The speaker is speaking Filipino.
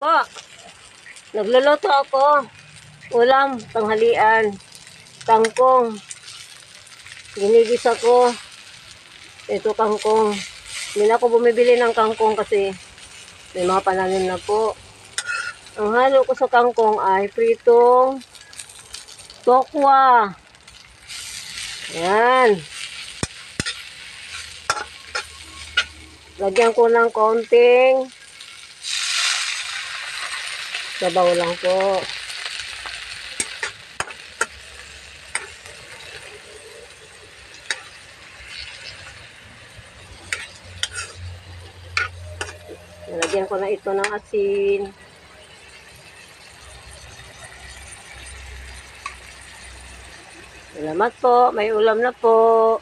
Po, nagluluto ako. Ulam, tanghalian, kangkong. Ginigisa ko. Ito kangkong. Hindi na ako bumibili ng kangkong kasi may mga pananim na po. Ang halo ko sa kangkong ay pritong tokwa. Ayan. Lagyan ko ng konting sabaw lang po. Lagyan ko na ito ng asin. Salamat po. May ulam na po.